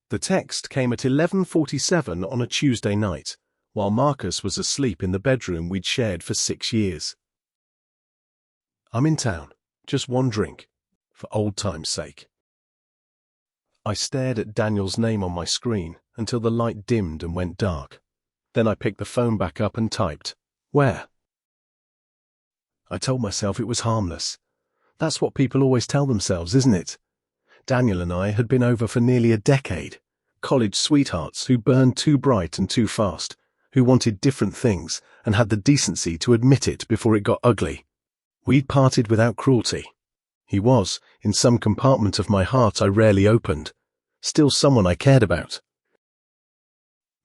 The text came at 11:47 on a Tuesday night, while Marcus was asleep in the bedroom we'd shared for 6 years. I'm in town. Just one drink, for old time's sake. I stared at Daniel's name on my screen until the light dimmed and went dark. Then I picked the phone back up and typed, "Where?" I told myself it was harmless. That's what people always tell themselves, isn't it? Daniel and I had been over for nearly a decade. College sweethearts who burned too bright and too fast, who wanted different things and had the decency to admit it before it got ugly. We'd parted without cruelty. He was, in some compartment of my heart I rarely opened, still someone I cared about.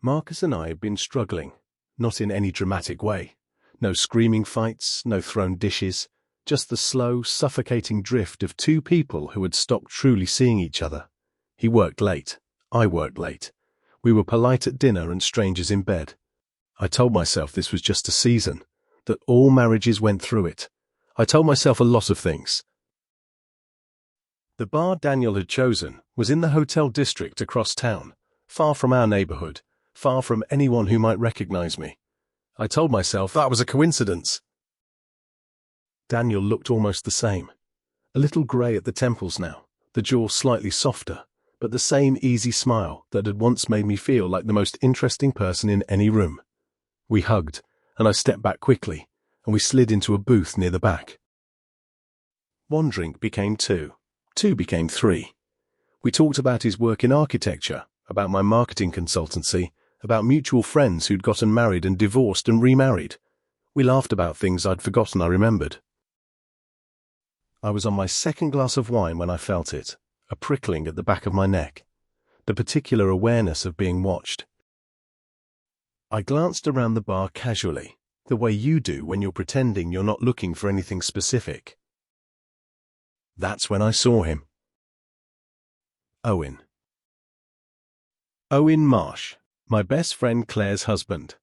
Marcus and I had been struggling, not in any dramatic way. No screaming fights, no thrown dishes, just the slow, suffocating drift of two people who had stopped truly seeing each other. He worked late. I worked late. We were polite at dinner and strangers in bed. I told myself this was just a season, that all marriages went through it. I told myself a lot of things. The bar Daniel had chosen was in the hotel district across town, far from our neighborhood, far from anyone who might recognize me. I told myself that was a coincidence. Daniel looked almost the same. A little grey at the temples now, the jaw slightly softer, but the same easy smile that had once made me feel like the most interesting person in any room. We hugged, and I stepped back quickly, and we slid into a booth near the back. One drink became two. Two became three. We talked about his work in architecture, about my marketing consultancy, about mutual friends who'd gotten married and divorced and remarried. We laughed about things I'd forgotten I remembered. I was on my second glass of wine when I felt it, a prickling at the back of my neck, the particular awareness of being watched. I glanced around the bar casually, the way you do when you're pretending you're not looking for anything specific. That's when I saw him. Owen. Owen Marsh, my best friend Claire's husband.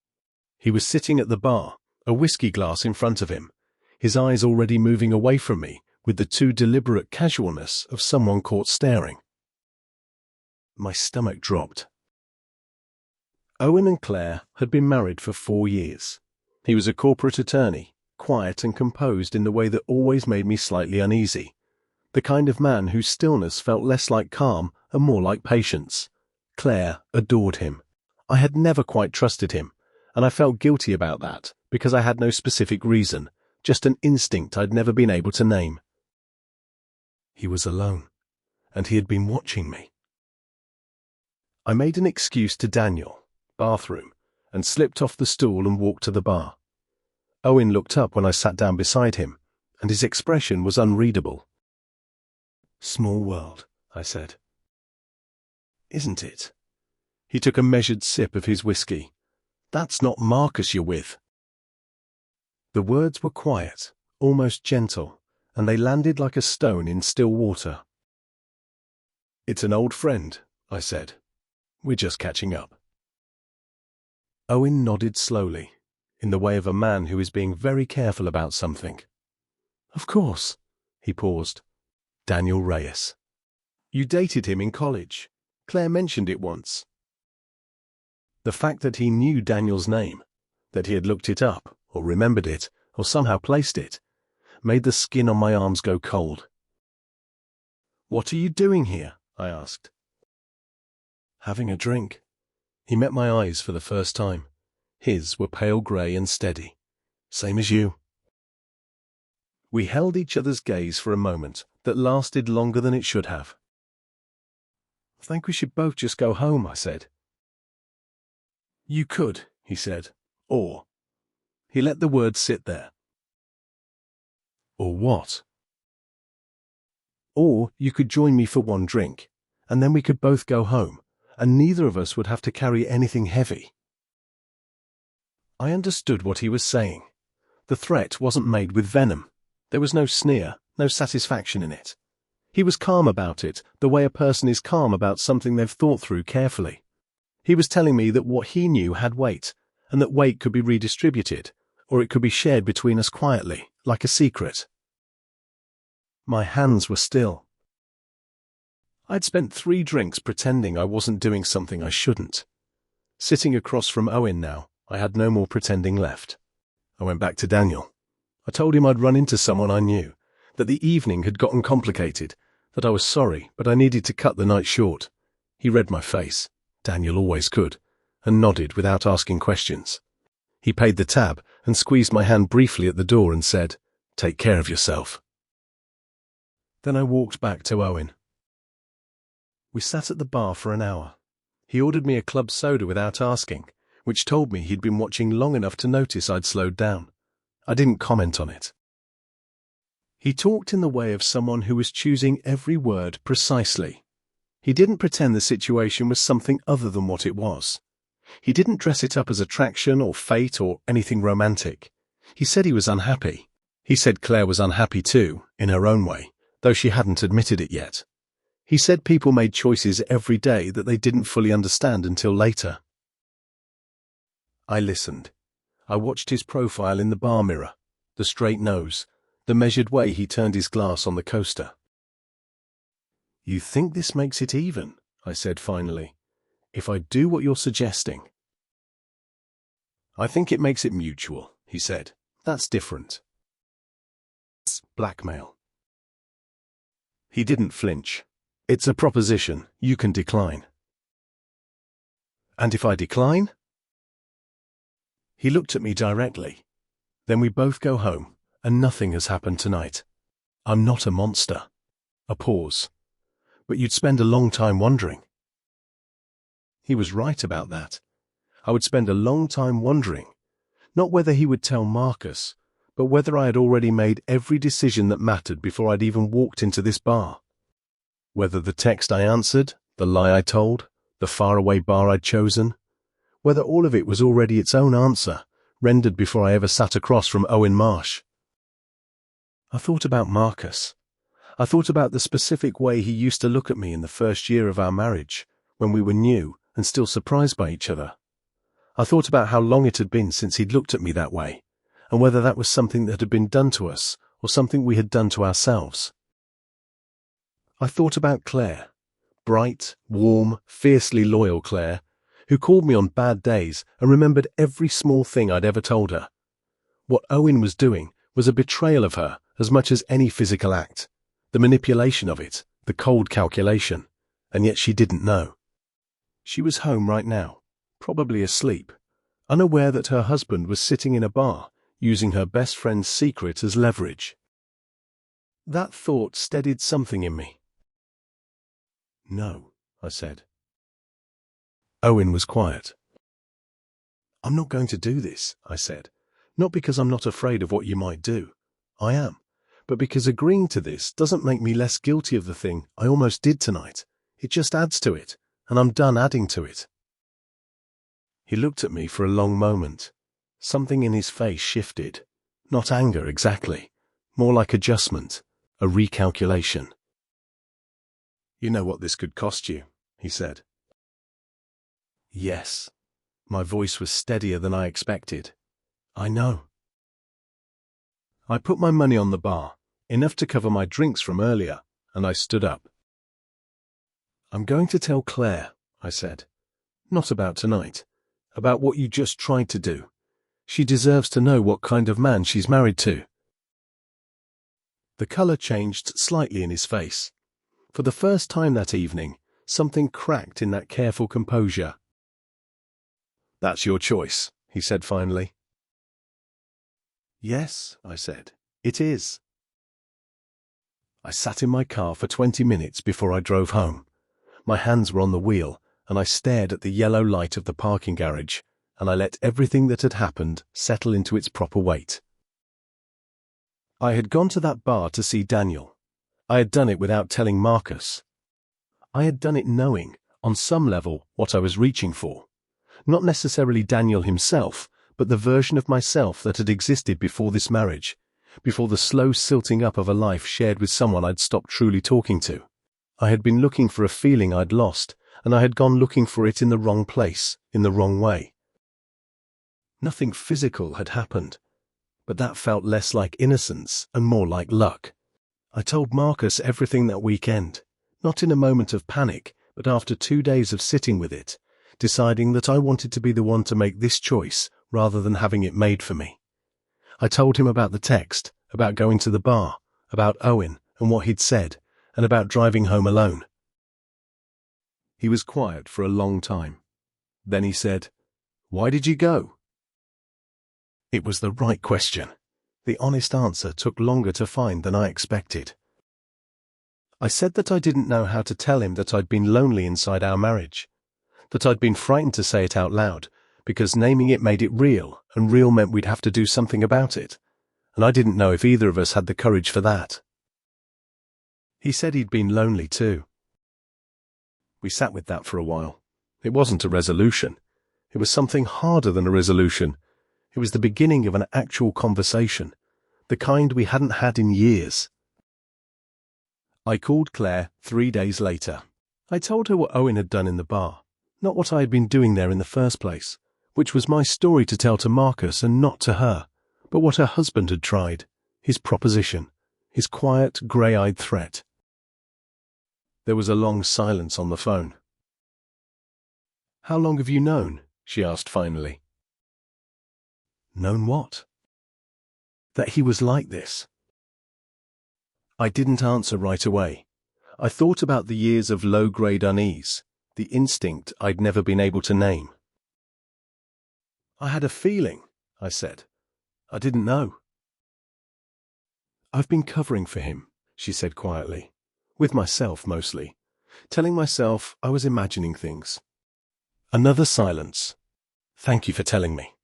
He was sitting at the bar, a whiskey glass in front of him, his eyes already moving away from me with the too deliberate casualness of someone caught staring. My stomach dropped. Owen and Claire had been married for 4 years. He was a corporate attorney, quiet and composed in the way that always made me slightly uneasy, the kind of man whose stillness felt less like calm and more like patience. Claire adored him. I had never quite trusted him, and I felt guilty about that because I had no specific reason, just an instinct I'd never been able to name. He was alone, and he had been watching me. I made an excuse to Daniel, bathroom, and slipped off the stool and walked to the bar. Owen looked up when I sat down beside him, and his expression was unreadable. "Small world," I said. "Isn't it?" He took a measured sip of his whiskey. "That's not Marcus you're with." The words were quiet, almost gentle, and they landed like a stone in still water. "It's an old friend," I said. "We're just catching up." Owen nodded slowly, in the way of a man who is being very careful about something. "Of course." He paused. "Daniel Reyes. You dated him in college. Claire mentioned it once." The fact that he knew Daniel's name, that he had looked it up, or remembered it, or somehow placed it, made the skin on my arms go cold. "What are you doing here?" I asked. "Having a drink." He met my eyes for the first time. His were pale grey and steady. "Same as you." We held each other's gaze for a moment that lasted longer than it should have. "I think we should both just go home," I said. "You could," he said, "or..." He let the words sit there. "Or what?" "Or you could join me for one drink, and then we could both go home, and neither of us would have to carry anything heavy." I understood what he was saying. The threat wasn't made with venom. There was no sneer, no satisfaction in it. He was calm about it, the way a person is calm about something they've thought through carefully. He was telling me that what he knew had weight, and that weight could be redistributed, or it could be shared between us quietly, like a secret. My hands were still. I'd spent 3 drinks pretending I wasn't doing something I shouldn't. Sitting across from Owen now, I had no more pretending left. I went back to Daniel. I told him I'd run into someone I knew, that the evening had gotten complicated, that I was sorry, but I needed to cut the night short. He read my face, Daniel always could, and nodded without asking questions. He paid the tab and squeezed my hand briefly at the door and said, "Take care of yourself." Then I walked back to Owen. We sat at the bar for an hour. He ordered me a club soda without asking, which told me he'd been watching long enough to notice I'd slowed down. I didn't comment on it. He talked in the way of someone who was choosing every word precisely. He didn't pretend the situation was something other than what it was. He didn't dress it up as attraction or fate or anything romantic. He said he was unhappy. He said Claire was unhappy too, in her own way, though she hadn't admitted it yet. He said people made choices every day that they didn't fully understand until later. I listened. I watched his profile in the bar mirror, the straight nose, the measured way he turned his glass on the coaster. "You think this makes it even?" I said finally. "If I do what you're suggesting?" "I think it makes it mutual," he said. "That's different." "It's blackmail." He didn't flinch. "It's a proposition. You can decline." "And if I decline?" He looked at me directly. "Then we both go home, and nothing has happened tonight. I'm not a monster." A pause. "But you'd spend a long time wondering." He was right about that. I would spend a long time wondering, not whether he would tell Marcus, but whether I had already made every decision that mattered before I'd even walked into this bar. Whether the text I answered, the lie I told, the faraway bar I'd chosen, whether all of it was already its own answer, rendered before I ever sat across from Owen Marsh. I thought about Marcus. I thought about the specific way he used to look at me in the first year of our marriage, when we were new and still surprised by each other. I thought about how long it had been since he'd looked at me that way, and whether that was something that had been done to us or something we had done to ourselves. I thought about Claire, bright, warm, fiercely loyal Claire, who called me on bad days and remembered every small thing I'd ever told her. What Owen was doing was a betrayal of her as much as any physical act, the manipulation of it, the cold calculation, and yet she didn't know. She was home right now, probably asleep, unaware that her husband was sitting in a bar, using her best friend's secret as leverage. That thought steadied something in me. "No," I said. Owen was quiet. "I'm not going to do this," I said. "Not because I'm not afraid of what you might do. I am. But because agreeing to this doesn't make me less guilty of the thing I almost did tonight. It just adds to it, and I'm done adding to it." He looked at me for a long moment. Something in his face shifted. Not anger exactly, more like adjustment, a recalculation. "You know what this could cost you," he said. "Yes." My voice was steadier than I expected. "I know." I put my money on the bar, enough to cover my drinks from earlier, and I stood up. "I'm going to tell Claire," I said. "Not about tonight. About what you just tried to do. She deserves to know what kind of man she's married to." The color changed slightly in his face. For the first time that evening, something cracked in that careful composure. "That's your choice," he said finally. "Yes," I said, "it is." I sat in my car for 20 minutes before I drove home. My hands were on the wheel, and I stared at the yellow light of the parking garage, and I let everything that had happened settle into its proper weight. I had gone to that bar to see Daniel. I had done it without telling Marcus. I had done it knowing, on some level, what I was reaching for. Not necessarily Daniel himself, but the version of myself that had existed before this marriage, before the slow silting up of a life shared with someone I'd stopped truly talking to. I had been looking for a feeling I'd lost, and I had gone looking for it in the wrong place, in the wrong way. Nothing physical had happened, but that felt less like innocence and more like luck. I told Marcus everything that weekend, Not in a moment of panic, but after 2 days of sitting with it, deciding that I wanted to be the one to make this choice rather than having it made for me. I told him about the text, about going to the bar, about Owen and what he'd said, and about driving home alone. He was quiet for a long time. Then he said, "Why did you go?" It was the right question. The honest answer took longer to find than I expected. I said that I didn't know how to tell him that I'd been lonely inside our marriage, that I'd been frightened to say it out loud, because naming it made it real, and real meant we'd have to do something about it, and I didn't know if either of us had the courage for that. He said he'd been lonely too. We sat with that for a while. It wasn't a resolution. It was something harder than a resolution. It was the beginning of an actual conversation, the kind we hadn't had in years. I called Claire 3 days later. I told her what Owen had done in the bar, not what I had been doing there in the first place, which was my story to tell to Marcus and not to her, but what her husband had tried, his proposition, his quiet, grey-eyed threat. There was a long silence on the phone. "How long have you known?" she asked finally. Known what? That he was like this. I didn't answer right away. I thought about the years of low-grade unease, the instinct I'd never been able to name. "I had a feeling," I said. "I didn't know." "I've been covering for him," she said quietly, with myself mostly, telling myself I was imagining things. Another silence. "Thank you for telling me."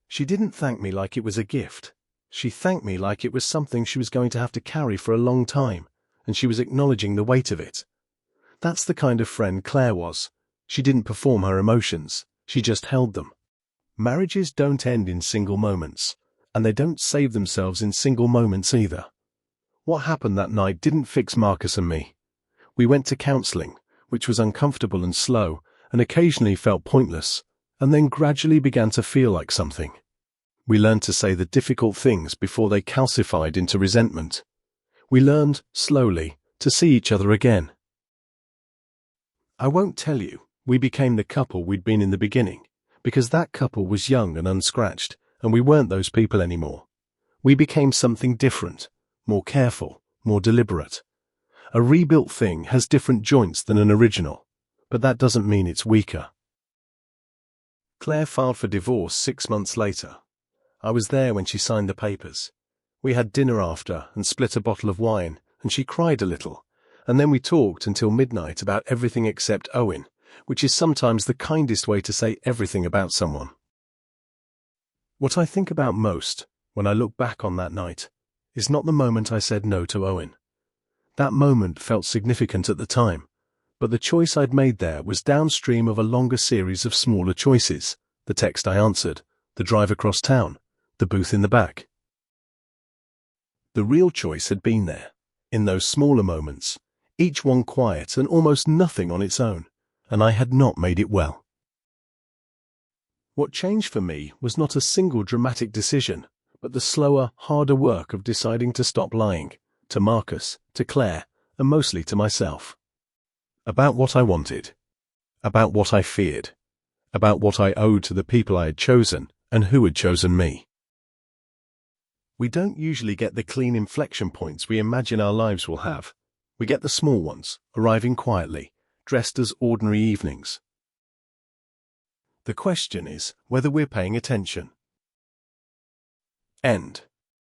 She didn't thank me like it was a gift. She thanked me like it was something she was going to have to carry for a long time, and she was acknowledging the weight of it. That's the kind of friend Claire was. She didn't perform her emotions. She just held them. Marriages don't end in single moments, and they don't save themselves in single moments either. What happened that night didn't fix Marcus and me. We went to counseling, which was uncomfortable and slow, and occasionally felt pointless, and then gradually began to feel like something. We learned to say the difficult things before they calcified into resentment. We learned, slowly, to see each other again. I won't tell you we became the couple we'd been in the beginning, because that couple was young and unscratched, and we weren't those people anymore. We became something different, more careful, more deliberate. A rebuilt thing has different joints than an original, but that doesn't mean it's weaker. Claire filed for divorce 6 months later. I was there when she signed the papers. We had dinner after and split a bottle of wine, and she cried a little, and then we talked until midnight about everything except Owen, which is sometimes the kindest way to say everything about someone. What I think about most, when I look back on that night, is not the moment I said no to Owen. That moment felt significant at the time, but the choice I'd made there was downstream of a longer series of smaller choices: the text I answered, the drive across town, the booth in the back. The real choice had been there, in those smaller moments, each one quiet and almost nothing on its own, and I had not made it well. What changed for me was not a single dramatic decision, but the slower, harder work of deciding to stop lying, to Marcus, to Claire, and mostly to myself. About what I wanted, about what I feared, about what I owed to the people I had chosen and who had chosen me. We don't usually get the clean inflection points we imagine our lives will have. We get the small ones, arriving quietly, dressed as ordinary evenings. The question is whether we're paying attention. End.